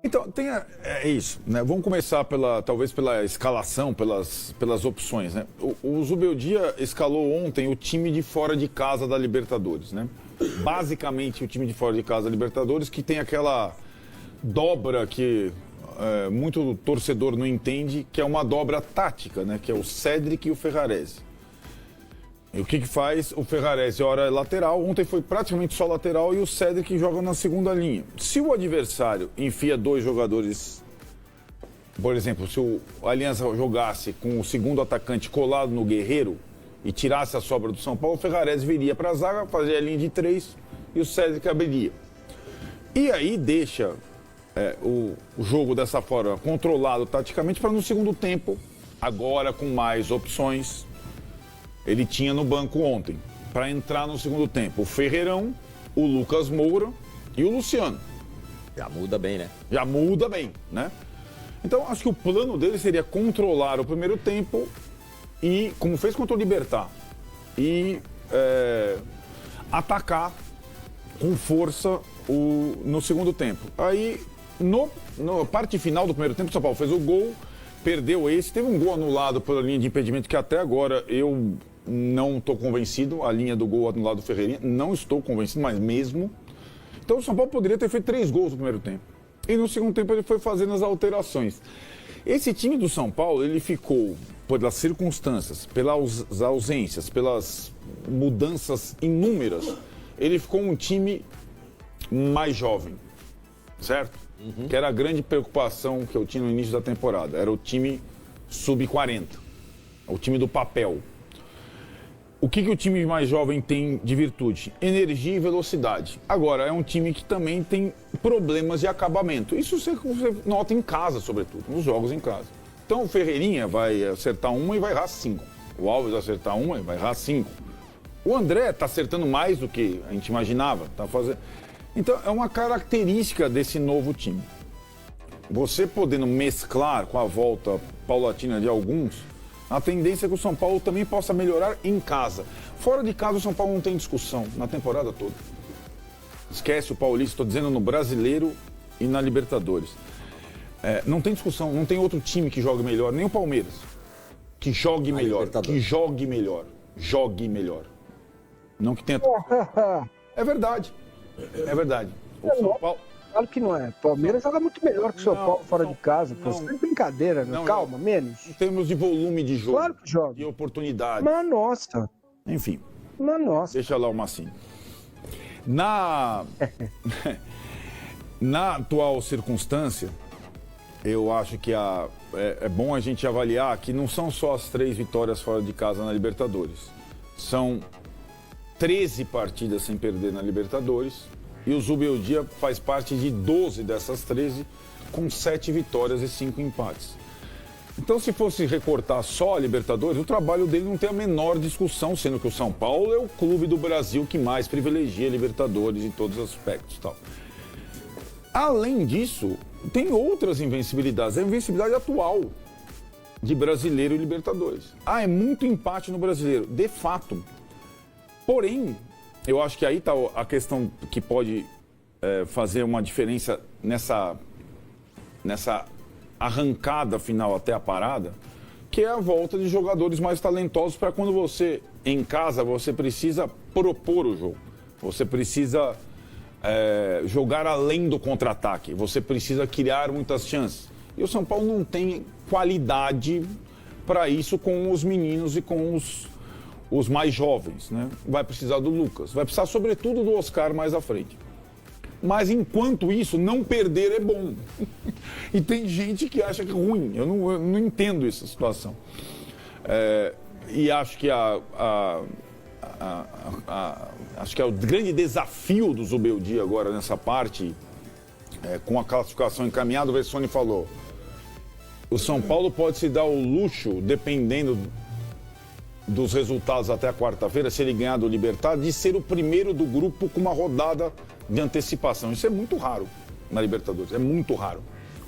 Então, é isso, né? Vamos começar talvez pela escalação, pelas opções, né? O Zubeldia escalou ontem o time de fora de casa da Libertadores, né? Basicamente o time de fora de casa da Libertadores, que tem aquela dobra que muito torcedor não entende, que é uma dobra tática, né? Que é o Cédric e o Ferrarese. E o que faz? O Ferrarese, ora é lateral, ontem foi praticamente só lateral e o Cédric joga na segunda linha. Se o adversário enfia dois jogadores, por exemplo, se o Aliança jogasse com o segundo atacante colado no Guerreiro e tirasse a sobra do São Paulo, o Ferrarese viria para a zaga, fazia a linha de 3 e o Cédric abriria. E aí deixa o jogo dessa forma controlado taticamente para no segundo tempo, agora com mais opções. Ele tinha no banco ontem, para entrar no segundo tempo, o Ferreirão, o Lucas Moura e o Luciano. Já muda bem, né? Já muda bem, né? Então, acho que o plano dele seria controlar o primeiro tempo e, como fez contra o Libertad, e atacar com força no segundo tempo. Aí, na parte final do primeiro tempo, o São Paulo fez o gol, perdeu esse, teve um gol anulado pela linha de impedimento que até agora eu não estou convencido, a linha do gol anulado do Ferreirinha, não estou convencido, mas mesmo. Então o São Paulo poderia ter feito 3 gols no primeiro tempo. E no segundo tempo ele foi fazendo as alterações. Esse time do São Paulo, ele ficou, pelas circunstâncias, pelas ausências, pelas mudanças inúmeras, ele ficou um time mais jovem, certo? Uhum. Que era a grande preocupação que eu tinha no início da temporada. Era o time sub-40, o time do papel. O que o time mais jovem tem de virtude? Energia e velocidade. Agora, é um time que também tem problemas de acabamento. Isso você nota em casa, sobretudo, nos jogos em casa. Então, o Ferreirinha vai acertar uma e vai errar 5. O Alves vai acertar uma e vai errar 5. O André está acertando mais do que a gente imaginava. Tá fazendo... Então, é uma característica desse novo time. Você podendo mesclar com a volta paulatina de alguns, a tendência é que o São Paulo também possa melhorar em casa. Fora de casa, o São Paulo não tem discussão na temporada toda. Esquece o Paulista, estou dizendo no Brasileiro e na Libertadores. Não tem discussão, não tem outro time que jogue melhor, nem o Palmeiras. Que jogue melhor, que jogue melhor. Jogue melhor. Não que tenha... É verdade. É verdade. O São Paulo... Claro que não é. Palmeiras joga muito melhor que o São Paulo fora de casa. Pô, isso é brincadeira, meu. Calma, menos. Em termos de volume de jogo. Claro que joga. E oportunidade. Mas nossa. Enfim. Mas nossa. Deixa lá o Massinho. Na atual circunstância, eu acho que é bom a gente avaliar que não são só as 3 vitórias fora de casa na Libertadores. São 13 partidas sem perder na Libertadores. E o Zubeldia faz parte de 12 dessas 13, com 7 vitórias e 5 empates. Então, se fosse recortar só a Libertadores, o trabalho dele não tem a menor discussão, sendo que o São Paulo é o clube do Brasil que mais privilegia a Libertadores em todos os aspectos. Tal. Além disso, tem outras invencibilidades. A invencibilidade atual de Brasileiro e Libertadores. É muito empate no Brasileiro, de fato. Porém, eu acho que aí está a questão que pode fazer uma diferença nessa arrancada final até a parada, que é a volta de jogadores mais talentosos para quando você, em casa, você precisa propor o jogo. Você precisa jogar além do contra-ataque. Você precisa criar muitas chances. E o São Paulo não tem qualidade para isso com os meninos e com os mais jovens, né? Vai precisar do Lucas, vai precisar sobretudo do Oscar mais à frente. Mas enquanto isso, não perder é bom. E tem gente que acha que é ruim, eu não entendo essa situação. E acho que acho que é o grande desafio do Zubeldia agora nessa parte, com a classificação encaminhada, o Vessone falou, o São Paulo pode se dar o luxo, dependendo dos resultados até a quarta-feira, se ele ganhar do Libertad, de ser o primeiro do grupo com uma rodada de antecipação. Isso é muito raro na Libertadores, é muito raro.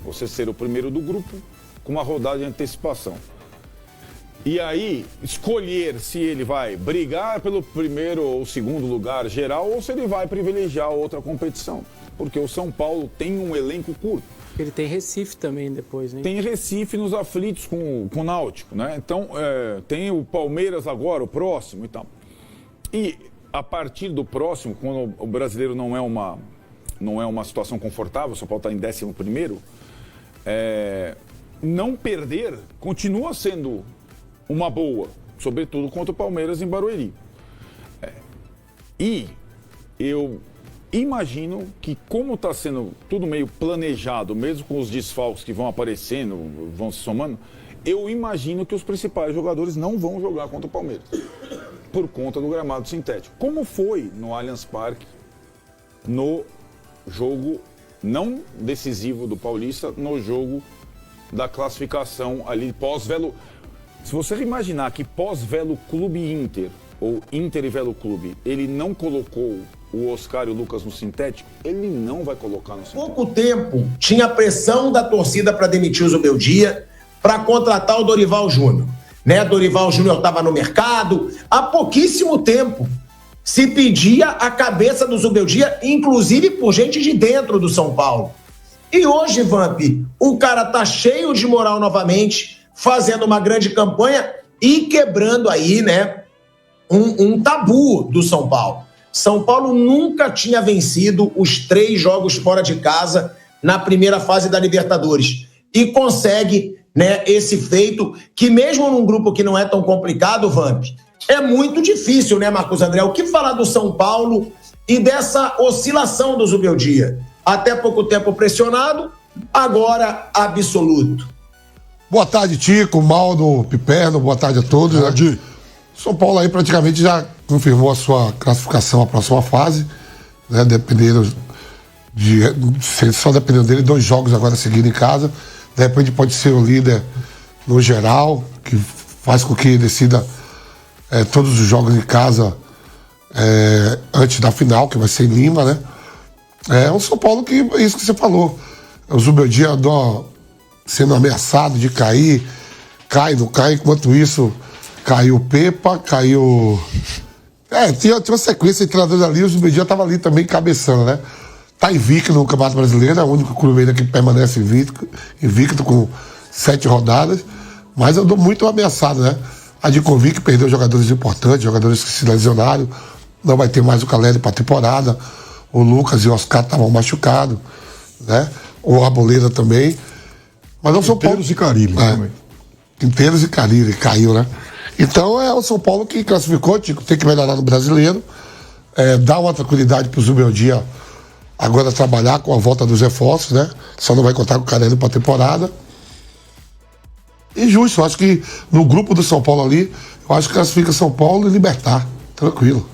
Você ser o primeiro do grupo com uma rodada de antecipação. E aí, escolher se ele vai brigar pelo primeiro ou segundo lugar geral ou se ele vai privilegiar outra competição. Porque o São Paulo tem um elenco curto. Ele tem Recife também depois, né? Tem Recife nos aflitos com o Náutico, né? Então, tem o Palmeiras agora, o próximo e tal. E a partir do próximo, quando o brasileiro não é uma situação confortável, o São Paulo está em 11º, não perder continua sendo uma boa, sobretudo contra o Palmeiras em Barueri. E eu imagino que, como está sendo tudo meio planejado, mesmo com os desfalques que vão aparecendo, vão se somando, eu imagino que os principais jogadores não vão jogar contra o Palmeiras, por conta do gramado sintético. Como foi no Allianz Parque, no jogo não decisivo do Paulista, no jogo da classificação ali pós-Velo. Se você imaginar que pós-Velo Clube Inter, ou Inter e Velo Clube, ele não colocou o Oscar e o Lucas no sintético, ele não vai colocar no sintético. Pouco tempo tinha pressão da torcida para demitir o Zubeldia, para contratar o Dorival Júnior. Né? Dorival Júnior estava no mercado há pouquíssimo tempo. Se pedia a cabeça do Zubeldia, inclusive por gente de dentro do São Paulo. E hoje, Vamp, o cara tá cheio de moral novamente, fazendo uma grande campanha e quebrando aí, né, um tabu do São Paulo. São Paulo nunca tinha vencido os 3 jogos fora de casa na primeira fase da Libertadores. E consegue, né, esse feito que mesmo num grupo que não é tão complicado, Vamp, é muito difícil, né, Marcos André? O que falar do São Paulo e dessa oscilação do Zubeldia? Até pouco tempo pressionado, agora absoluto. Boa tarde, Tico, Maldo, Piperno, boa tarde a todos. São Paulo aí praticamente já confirmou a sua classificação à próxima fase, né? Só dependendo dele, 2 jogos agora seguindo em casa. De repente pode ser o líder no geral, que faz com que decida todos os jogos em casa antes da final, que vai ser em Lima, né? É um São Paulo que é isso que você falou. O Zubeldia sendo ameaçado de cair, cai, não cai, enquanto isso caiu o Pepa, caiu. Tinha uma sequência de treinadores ali, o Zubeldia estava ali também cabeçando, né? Tá invicto no Campeonato Brasileiro, é o único clube ainda que permanece invicto com 7 rodadas, mas andou muito ameaçado, né? A Djokovic perdeu jogadores importantes, jogadores que se lesionaram, não vai ter mais o Caleri para a temporada, o Lucas e o Oscar estavam machucados, né? O Arboleda também. Mas não São Paulo. Inteiros e Carille também. Inteiros e Carille, caiu, né? Então é o São Paulo que classificou, tem que melhorar no brasileiro, dar uma tranquilidade para o Zubeldia agora trabalhar com a volta dos reforços, né? Só não vai contar com o Caleri para a temporada. E justo, eu acho que no grupo do São Paulo ali, eu acho que classifica São Paulo e Libertar, tranquilo.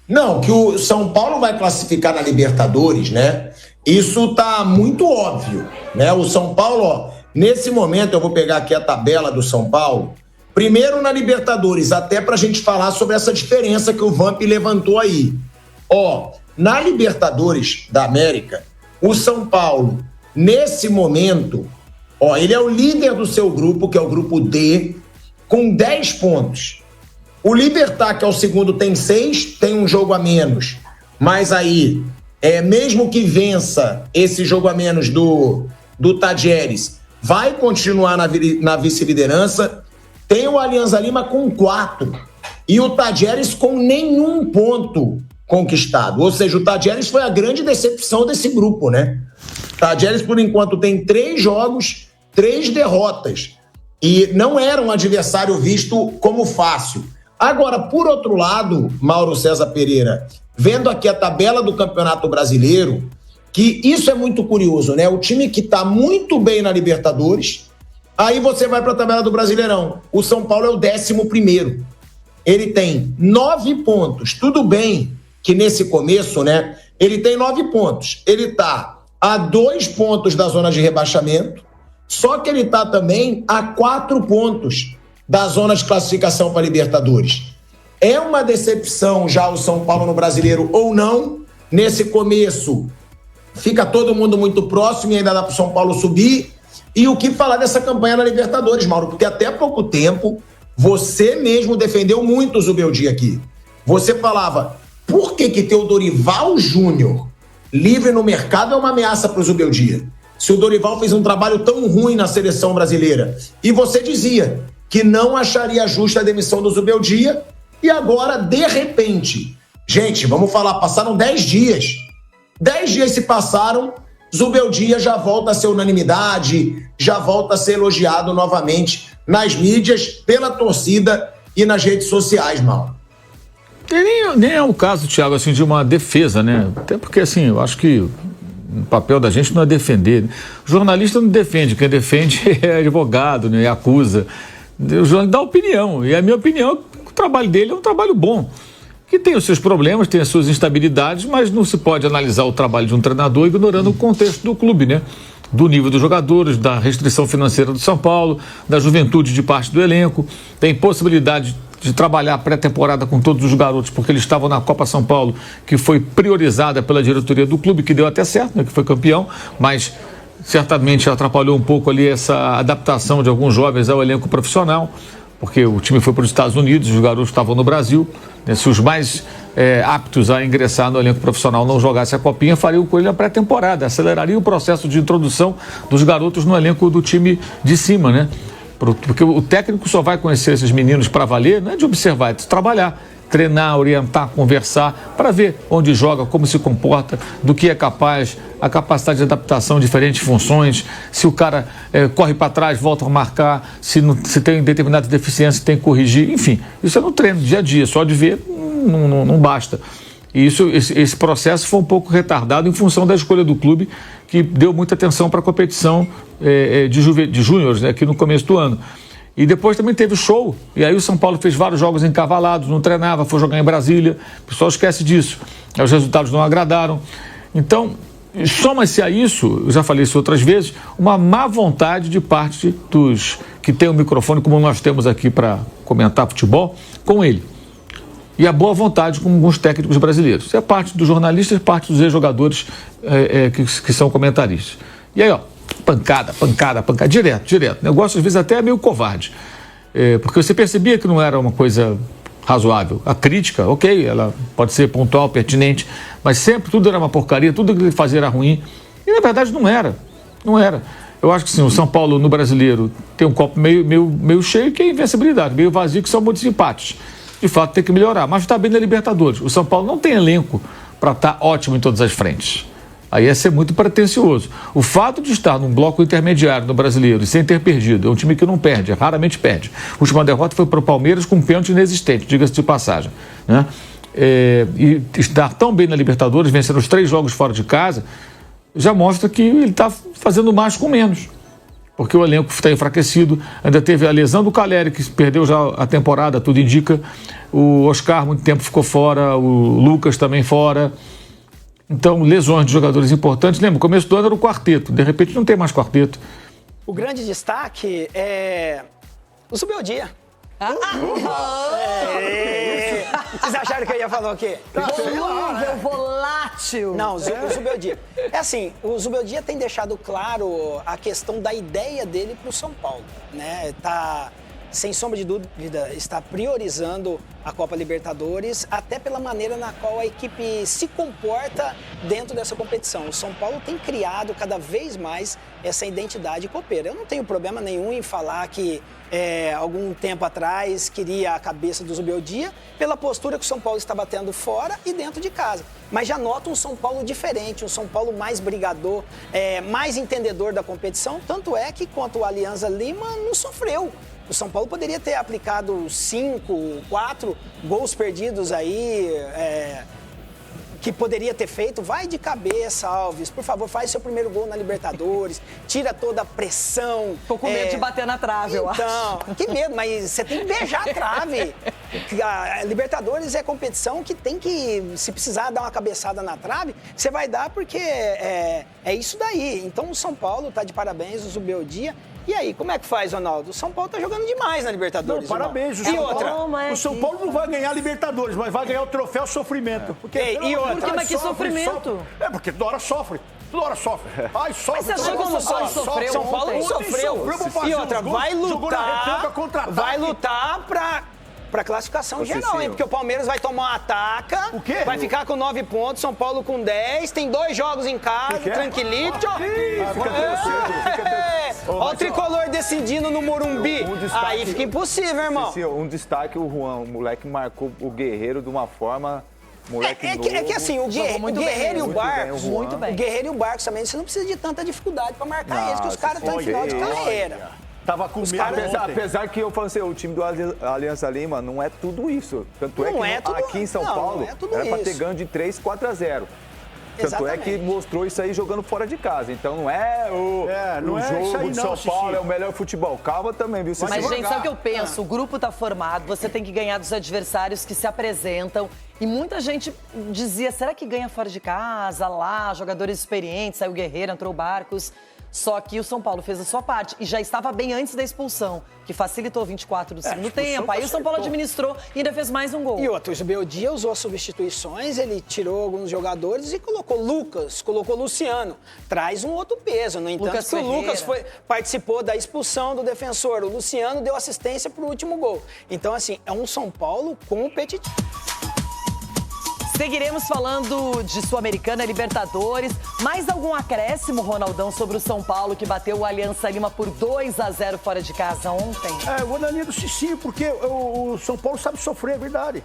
Não, que o São Paulo vai classificar na Libertadores, né? Isso tá muito óbvio, né? O São Paulo, ó, nesse momento eu vou pegar aqui a tabela do São Paulo. Primeiro na Libertadores, até pra gente falar sobre essa diferença que o Vamp levantou aí. Ó, na Libertadores da América, o São Paulo, nesse momento, ó, ele é o líder do seu grupo, que é o grupo D, com 10 pontos. O Libertad, que é o segundo, tem 6, tem um jogo a menos. Mas aí, mesmo que vença esse jogo a menos do Tajeres, vai continuar na vice-liderança. Tem o Alianza Lima com 4 e o Tajeres com nenhum ponto conquistado. Ou seja, o Tajeres foi a grande decepção desse grupo, né? Tajeres, por enquanto, tem 3 jogos, 3 derrotas. E não era um adversário visto como fácil. Agora, por outro lado, Mauro César Pereira, vendo aqui a tabela do Campeonato Brasileiro, que isso é muito curioso, né? O time que está muito bem na Libertadores, aí você vai para a tabela do Brasileirão. O São Paulo é o 11º. Ele tem 9 pontos. Tudo bem que nesse começo, né? Ele tem 9 pontos. Ele está a 2 pontos da zona de rebaixamento, só que ele está também a 4 pontos da zona de classificação para Libertadores. É uma decepção já o São Paulo no Brasileiro ou não? Nesse começo fica todo mundo muito próximo e ainda dá para o São Paulo subir. E o que falar dessa campanha na Libertadores, Mauro? Porque até há pouco tempo você mesmo defendeu muito o Zubeldia aqui. Você falava, por que ter o Dorival Júnior livre no mercado é uma ameaça para o Zubeldia. Se o Dorival fez um trabalho tão ruim na seleção brasileira, e você dizia que não acharia justa a demissão do Zubeldia, e agora, de repente, gente, vamos falar, passaram 10 dias. 10 dias se passaram, Zubeldia já volta a ser unanimidade, já volta a ser elogiado novamente nas mídias, pela torcida e nas redes sociais, Mauro. Nem é o caso, Thiago, assim, de uma defesa, né? Até porque, assim, eu acho que o papel da gente não é defender. O jornalista não defende, quem defende é advogado, né? Acusa. O jornalista dá opinião, e a minha opinião é que o trabalho dele é um trabalho bom, que tem os seus problemas, tem as suas instabilidades, mas não se pode analisar o trabalho de um treinador ignorando o contexto do clube, né? Do nível dos jogadores, da restrição financeira do São Paulo, da juventude de parte do elenco, tem possibilidade de trabalhar pré-temporada com todos os garotos, porque eles estavam na Copa São Paulo, que foi priorizada pela diretoria do clube, que deu até certo, né, que foi campeão, mas certamente atrapalhou um pouco ali essa adaptação de alguns jovens ao elenco profissional, porque o time foi para os Estados Unidos, os garotos estavam no Brasil, né, se os mais aptos a ingressar no elenco profissional não jogassem a copinha, fariam com ele a pré-temporada, aceleraria o processo de introdução dos garotos no elenco do time de cima, né? Porque o técnico só vai conhecer esses meninos para valer, não é de observar, é de trabalhar, treinar, orientar, conversar, para ver onde joga, como se comporta, do que é capaz, a capacidade de adaptação a diferentes funções, se o cara corre para trás, volta a marcar, se tem determinadas deficiências, tem que corrigir, enfim, isso é no treino, dia a dia, só de ver não basta. E esse processo foi um pouco retardado em função da escolha do clube, que deu muita atenção para a competição de júniores, né, aqui no começo do ano. E depois também teve o show, e aí o São Paulo fez vários jogos encavalados, não treinava, foi jogar em Brasília, o pessoal esquece disso, os resultados não agradaram. Então, soma-se a isso, eu já falei isso outras vezes, uma má vontade de parte dos que têm o microfone, como nós temos aqui para comentar futebol, com ele. E a boa vontade com alguns técnicos brasileiros. Isso é parte dos jornalistas, parte dos ex-jogadores que são comentaristas. E aí, ó, pancada, direto. O negócio, às vezes, até é meio covarde. Porque você percebia que não era uma coisa razoável. A crítica, ok, ela pode ser pontual, pertinente, mas sempre tudo era uma porcaria, tudo que ele fazia era ruim. E, na verdade, não era. Eu acho que, sim, o São Paulo, no brasileiro, tem um copo meio cheio, que é invencibilidade, meio vazio, que são muitos empates. De fato, tem que melhorar, mas está bem na Libertadores. O São Paulo não tem elenco para estar ótimo em todas as frentes. Aí é ser muito pretencioso. O fato de estar num bloco intermediário no Brasileiro e sem ter perdido, é um time que não perde, raramente perde. A última derrota foi para o Palmeiras com um pênalti inexistente, diga-se de passagem, né? E estar tão bem na Libertadores, vencendo os 3 jogos fora de casa, já mostra que ele está fazendo mais com menos. Porque o elenco está enfraquecido, ainda teve a lesão do Caleri, que perdeu já a temporada, tudo indica. O Oscar, muito tempo, ficou fora, o Lucas também fora. Então, lesões de jogadores importantes. Lembra, no começo do ano era o quarteto, de repente não tem mais quarteto. O grande destaque é o Zubeldia. Vocês acharam que eu ia falar o quê? Volúvel, volátil. Não, o Zubeldia. É assim, o Zubeldia tem deixado claro a questão da ideia dele para o São Paulo, né? Tá, sem sombra de dúvida, está priorizando a Copa Libertadores, até pela maneira na qual a equipe se comporta dentro dessa competição. O São Paulo tem criado cada vez mais essa identidade copeira. Eu não tenho problema nenhum em falar que algum tempo atrás queria a cabeça do Zubeldia pela postura que o São Paulo está batendo fora e dentro de casa. Mas já noto um São Paulo diferente, um São Paulo mais brigador, mais entendedor da competição. Tanto é que, quanto o Alianza Lima, não sofreu. O São Paulo poderia ter aplicado 5, 4 gols perdidos aí, que poderia ter feito. Vai de cabeça, Alves. Por favor, faz seu primeiro gol na Libertadores. Tira toda a pressão. Tô com medo de bater na trave, eu acho. Então, que medo, mas você tem que beijar a trave. A Libertadores é competição que tem que, se precisar dar uma cabeçada na trave, você vai dar porque é isso daí. Então, o São Paulo tá de parabéns, o Zubeldia. E aí, como é que faz, Ronaldo? O São Paulo tá jogando demais na Libertadores. Não, parabéns. O São Paulo não vai ganhar a Libertadores, mas vai ganhar o troféu sofrimento. Porque, mas que sofrimento? Porque toda hora sofre. Ai, sofre. Mas você achou como sofreu? São Paulo não sofreu. E outra, vai lutar pra pra classificação geral, hein? Porque o Palmeiras vai tomar uma ataca, vai ficar com 9 pontos, São Paulo com 10, tem 2 jogos em casa, tranquilito. Olha o tricolor decidindo no Morumbi. Aí fica impossível, irmão. Um destaque, o Juan, o moleque marcou o Guerreiro de uma forma... É que assim, o Guerreiro e o Barcos, muito bem. O Guerreiro e o Barcos também, você não precisa de tanta dificuldade pra marcar eles, que os caras estão em final de carreira. Tava com medo apesar que eu falo assim, o time do Aliança Lima não é tudo isso. Tanto é que aqui em São Paulo era pra ter ganho de 3, 4-0. Tanto é que mostrou isso aí jogando fora de casa. Então não é o jogo de São Paulo, é o melhor futebol. Calma também, viu? Mas, gente, sabe o que eu penso? O grupo tá formado, você tem que ganhar dos adversários que se apresentam. E muita gente dizia, será que ganha fora de casa, lá, jogadores experientes, saiu o Guerreiro, entrou o Barcos. Só que o São Paulo fez a sua parte e já estava bem antes da expulsão, que facilitou 24 do segundo tempo. Aí o São Paulo administrou e ainda fez mais um gol. E outro, o Zubeldia usou as substituições, ele tirou alguns jogadores e colocou Lucas, colocou Luciano. Traz um outro peso. No entanto, que o Lucas participou da expulsão do defensor. O Luciano deu assistência para o último gol. Então, assim, é um São Paulo competitivo. Seguiremos falando de Sul-Americana, Libertadores. Mais algum acréscimo, Ronaldão, sobre o São Paulo, que bateu o Aliança Lima por 2-0 fora de casa ontem? Eu vou na linha do Cicinho, porque o São Paulo sabe sofrer, é verdade.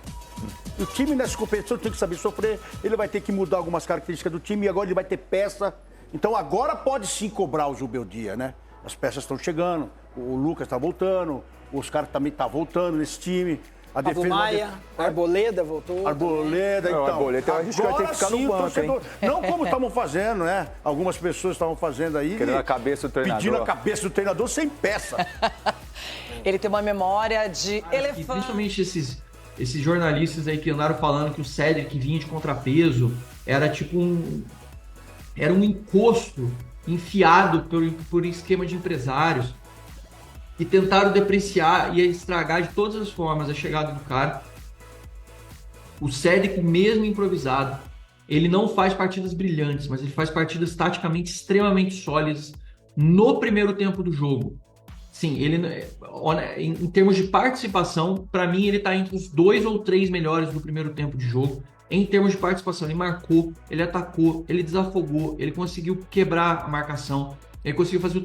O time nessa competição tem que saber sofrer, ele vai ter que mudar algumas características do time e agora ele vai ter peça. Então agora pode sim cobrar o Zubeldia, né? As peças estão chegando, o Lucas está voltando, o Oscar também está voltando nesse time. A defesa Maia, Arboleda voltou. Arboleda, então. Arboleda, a gente vai ter que ficar no banco, hein? Não como estavam fazendo, né? Algumas pessoas estavam fazendo aí. Querendo a cabeça do treinador. Pedindo a cabeça do treinador sem peça. Ele tem uma memória de elefante. Principalmente esses jornalistas aí que andaram falando que o Cédric vinha de contrapeso, era tipo era um encosto enfiado por esquema de empresários. E tentaram depreciar e estragar de todas as formas a chegada do cara. O Cédric, mesmo improvisado, ele não faz partidas brilhantes, mas ele faz partidas taticamente extremamente sólidas no primeiro tempo do jogo. Sim, ele, em termos de participação, para mim ele está entre os 2 ou 3 melhores do primeiro tempo de jogo. Em termos de participação, ele marcou, ele atacou, ele desafogou, ele conseguiu quebrar a marcação. Ele conseguiu fazer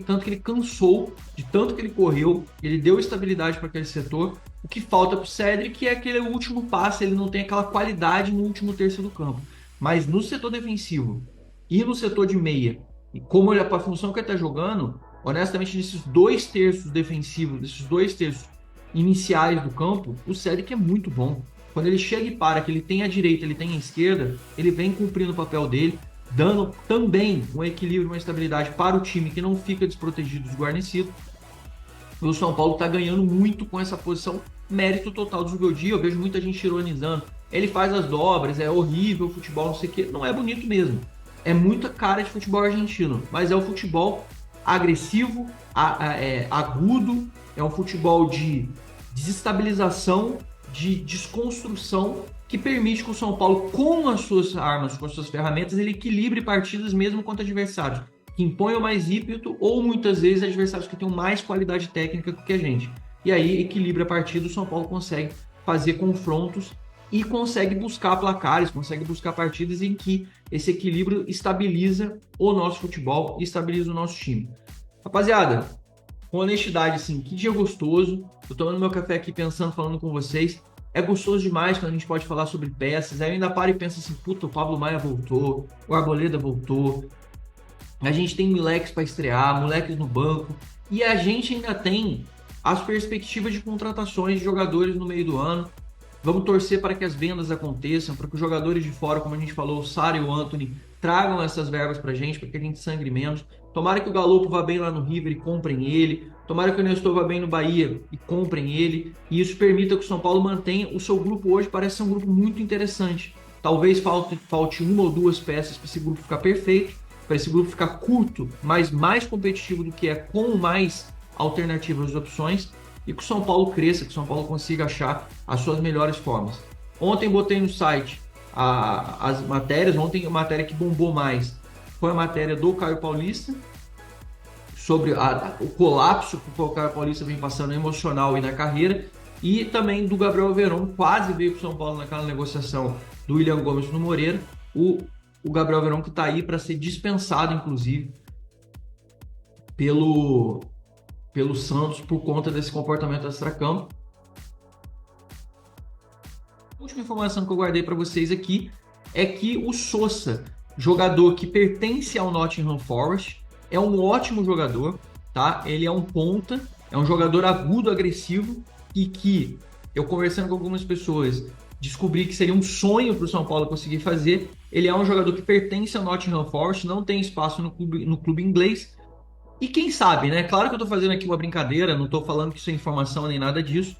tanto que ele cansou, de tanto que ele correu, ele deu estabilidade para aquele setor. O que falta para o Cédric é aquele último passe, ele não tem aquela qualidade no último terço do campo. Mas no setor defensivo e no setor de meia, e como ele, a função que ele está jogando, honestamente, nesses 2 terços defensivos, desses 2 terços iniciais do campo, o Cédric é muito bom. Quando ele chega e para, que ele tem a direita, ele tem a esquerda, ele vem cumprindo o papel dele, dando também um equilíbrio, uma estabilidade para o time que não fica desprotegido, desguarnecido. O São Paulo está ganhando muito com essa posição, mérito total do Zubeldia. Eu vejo muita gente ironizando. Ele faz as dobras, é horrível o futebol, não sei o quê. Não é bonito mesmo. É muita cara de futebol argentino, mas é o futebol agressivo, agudo, é um futebol de desestabilização, de desconstrução, que permite que o São Paulo, com as suas armas, com as suas ferramentas, ele equilibre partidas mesmo contra adversários que imponham mais ímpeto ou muitas vezes adversários que tenham mais qualidade técnica do que a gente. E aí equilibra a partida, o São Paulo consegue fazer confrontos e consegue buscar placares, consegue buscar partidas em que esse equilíbrio estabiliza o nosso futebol e estabiliza o nosso time. Rapaziada, com honestidade, assim, que dia gostoso. Tô tomando meu café aqui pensando, falando com vocês. É gostoso demais quando a gente pode falar sobre peças. Aí eu ainda paro e penso assim, puta, o Pablo Maia voltou, o Arboleda voltou. A gente tem moleques para estrear, moleques no banco. E a gente ainda tem as perspectivas de contratações de jogadores no meio do ano. Vamos torcer para que as vendas aconteçam, para que os jogadores de fora, como a gente falou, o Sara e o Antony, tragam essas verbas pra gente, para que a gente sangre menos. Tomara que o Galopo vá bem lá no River e comprem ele. Tomara que o Nestor vá bem no Bahia e comprem ele. E isso permita que o São Paulo mantenha o seu grupo hoje. Parece ser um grupo muito interessante. Talvez falte 1 ou 2 peças para esse grupo ficar perfeito, para esse grupo ficar curto, mas mais competitivo do que é, com mais alternativas e opções. E que o São Paulo cresça, que o São Paulo consiga achar as suas melhores formas. Ontem botei no site as matérias. Ontem a matéria que bombou mais foi a matéria do Caio Paulista, sobre o colapso que o Caio Paulista vem passando emocional e na carreira. E também do Gabriel Veron, quase veio para o São Paulo naquela negociação do William Gomes no Moreira. O Gabriel Veron que está aí para ser dispensado, inclusive, pelo Santos por conta desse comportamento extracampo. A última informação que eu guardei para vocês aqui é que o Sousa, jogador que pertence ao Nottingham Forest, é um ótimo jogador, tá? Ele é um ponta, é um jogador agudo, agressivo, e que eu, conversando com algumas pessoas, descobri que seria um sonho para o São Paulo conseguir fazer. Ele é um jogador que pertence ao Nottingham Forest, não tem espaço no clube inglês. E quem sabe, né? Claro que eu estou fazendo aqui uma brincadeira, não estou falando que isso é informação nem nada disso.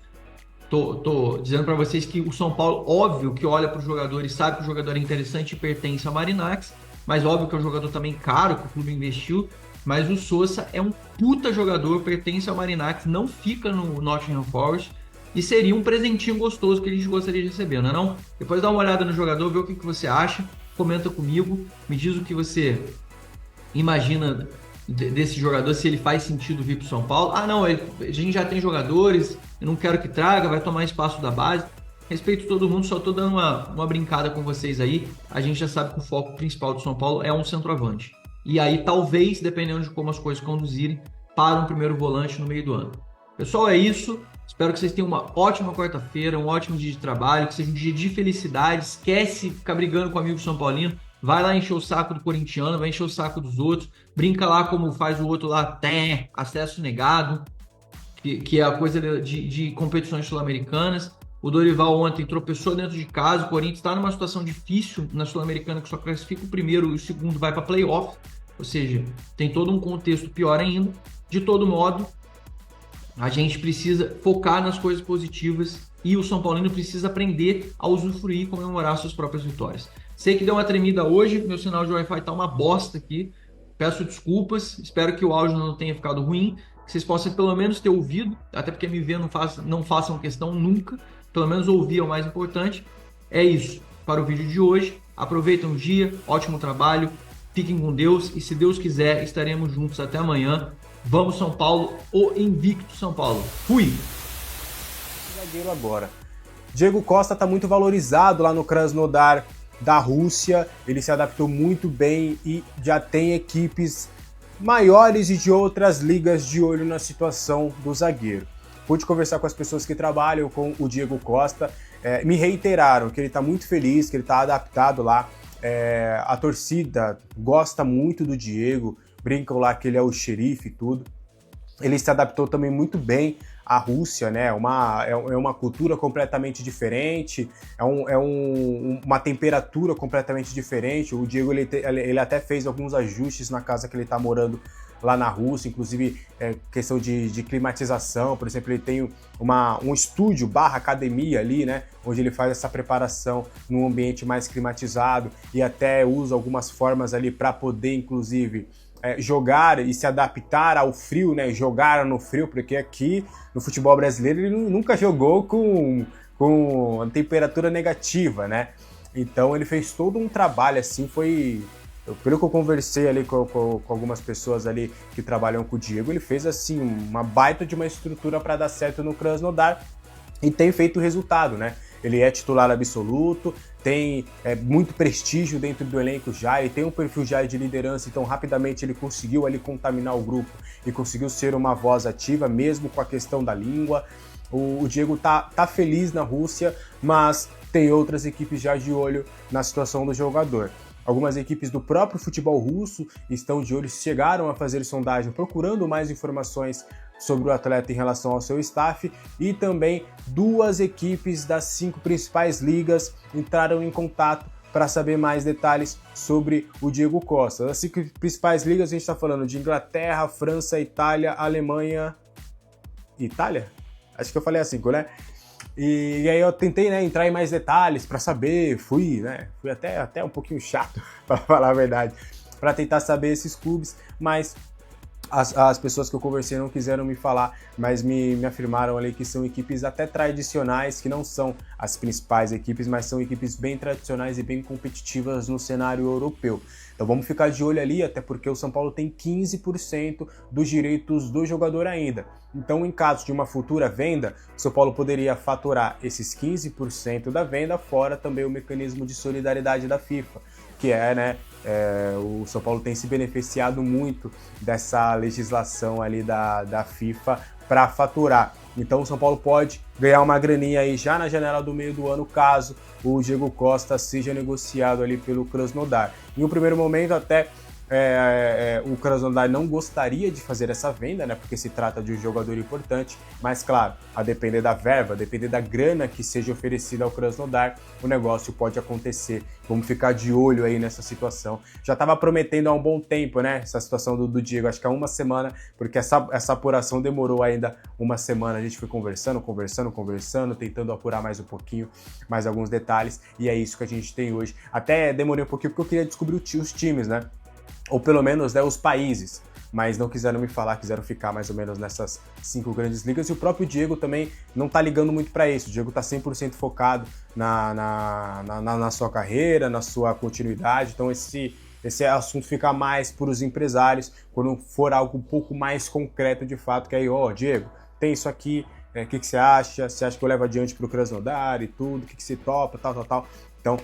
Tô dizendo para vocês que o São Paulo, óbvio que olha para o jogador e sabe que o jogador é interessante e pertence ao Marinacks, mas óbvio que é um jogador também caro, que o clube investiu. Mas o Sousa é um puta jogador, pertence ao Marinacks, não fica no Nottingham Forest e seria um presentinho gostoso que a gente gostaria de receber, não é não? Depois dá uma olhada no jogador, vê o que você acha, comenta comigo, me diz o que você imagina desse jogador, se ele faz sentido vir para o São Paulo. Ah não, a gente já tem jogadores, eu não quero que traga, vai tomar espaço da base. Respeito todo mundo, só tô dando uma brincada com vocês aí. A gente já sabe que o foco principal do São Paulo é um centroavante. E aí, talvez, dependendo de como as coisas conduzirem, para um primeiro volante no meio do ano. Pessoal, é isso. Espero que vocês tenham uma ótima quarta-feira, um ótimo dia de trabalho, que seja um dia de felicidade. Esquece ficar brigando com o amigo São Paulino. Vai lá encher o saco do corintiano, vai encher o saco dos outros. Brinca lá como faz o outro lá, acesso negado, que é a coisa de competições sul-americanas. O Dorival ontem tropeçou dentro de casa, o Corinthians está numa situação difícil na Sul-Americana, que só classifica o primeiro e o segundo vai para playoff, ou seja, tem todo um contexto pior ainda. De todo modo, a gente precisa focar nas coisas positivas e o São Paulino precisa aprender a usufruir e comemorar suas próprias vitórias. Sei que deu uma tremida hoje, meu sinal de Wi-Fi tá uma bosta aqui, peço desculpas, espero que o áudio não tenha ficado ruim, que vocês possam pelo menos ter ouvido, até porque me ver não façam questão nunca, pelo menos ouvir é o mais importante. É isso para o vídeo de hoje. Aproveitem o dia, ótimo trabalho, fiquem com Deus e se Deus quiser estaremos juntos até amanhã. Vamos São Paulo, o invicto São Paulo. Fui! Zagueiro agora. Diego Costa está muito valorizado lá no Krasnodar da Rússia, ele se adaptou muito bem e já tem equipes maiores e de outras ligas de olho na situação do zagueiro. Pude conversar com as pessoas que trabalham com o Diego Costa, me reiteraram que ele está muito feliz, que ele está adaptado lá, a torcida gosta muito do Diego, brincam lá que ele é o xerife e tudo. Ele se adaptou também muito bem à Rússia, né? É uma cultura completamente diferente, uma temperatura completamente diferente. O Diego ele até fez alguns ajustes na casa que ele está morando lá na Rússia, inclusive questão de climatização. Por exemplo, ele tem um estúdio / academia ali, né, onde ele faz essa preparação num ambiente mais climatizado e até usa algumas formas ali para poder, inclusive, jogar e se adaptar ao frio, né, jogar no frio, porque aqui no futebol brasileiro ele nunca jogou com temperatura negativa, né, então ele fez todo um trabalho assim, pelo que eu conversei ali com algumas pessoas ali que trabalham com o Diego, ele fez assim uma baita de uma estrutura para dar certo no Krasnodar e tem feito resultado, né? Ele é titular absoluto, tem muito prestígio dentro do elenco já, ele tem um perfil já de liderança, então rapidamente ele conseguiu ali contaminar o grupo e conseguiu ser uma voz ativa, mesmo com a questão da língua. O Diego tá feliz na Rússia, mas tem outras equipes já de olho na situação do jogador. Algumas equipes do próprio futebol russo estão de olho, chegaram a fazer sondagem procurando mais informações sobre o atleta em relação ao seu staff, e também 2 equipes das 5 principais ligas entraram em contato para saber mais detalhes sobre o Diego Costa. Das 5 principais ligas a gente está falando de Inglaterra, França, Itália, Alemanha... Itália? Acho que eu falei as 5, né? E aí eu tentei, né, entrar em mais detalhes para saber, fui até um pouquinho chato, para falar a verdade, para tentar saber esses clubes, mas As pessoas que eu conversei não quiseram me falar, mas me afirmaram ali que são equipes até tradicionais, que não são as principais equipes, mas são equipes bem tradicionais e bem competitivas no cenário europeu. Então vamos ficar de olho ali, até porque o São Paulo tem 15% dos direitos do jogador ainda. Então, em caso de uma futura venda, o São Paulo poderia faturar esses 15% da venda, fora também o mecanismo de solidariedade da FIFA, que o São Paulo tem se beneficiado muito dessa legislação ali da FIFA para faturar. Então o São Paulo pode ganhar uma graninha aí já na janela do meio do ano, caso o Diego Costa seja negociado ali pelo Krasnodar. Em um primeiro momento até o Krasnodar não gostaria de fazer essa venda, né, porque se trata de um jogador importante, mas claro, a depender da verba, a depender da grana que seja oferecida ao Krasnodar, o negócio pode acontecer. Vamos ficar de olho aí nessa situação. Já estava prometendo há um bom tempo, né, essa situação do Diego, acho que há uma semana, porque essa apuração demorou ainda uma semana, a gente foi conversando, tentando apurar mais um pouquinho, mais alguns detalhes, e é isso que a gente tem hoje. Até demorei um pouquinho porque eu queria descobrir os times, né, ou pelo menos os países, mas não quiseram me falar, quiseram ficar mais ou menos nessas 5 grandes ligas, e o próprio Diego também não tá ligando muito para isso. O Diego tá 100% focado na sua carreira, na sua continuidade, então esse assunto fica mais para os empresários, quando for algo um pouco mais concreto de fato, que aí, Diego, tem isso aqui, o que você acha? Você acha que eu levo adiante para o Krasnodar e tudo? O que você topa, tal? Então,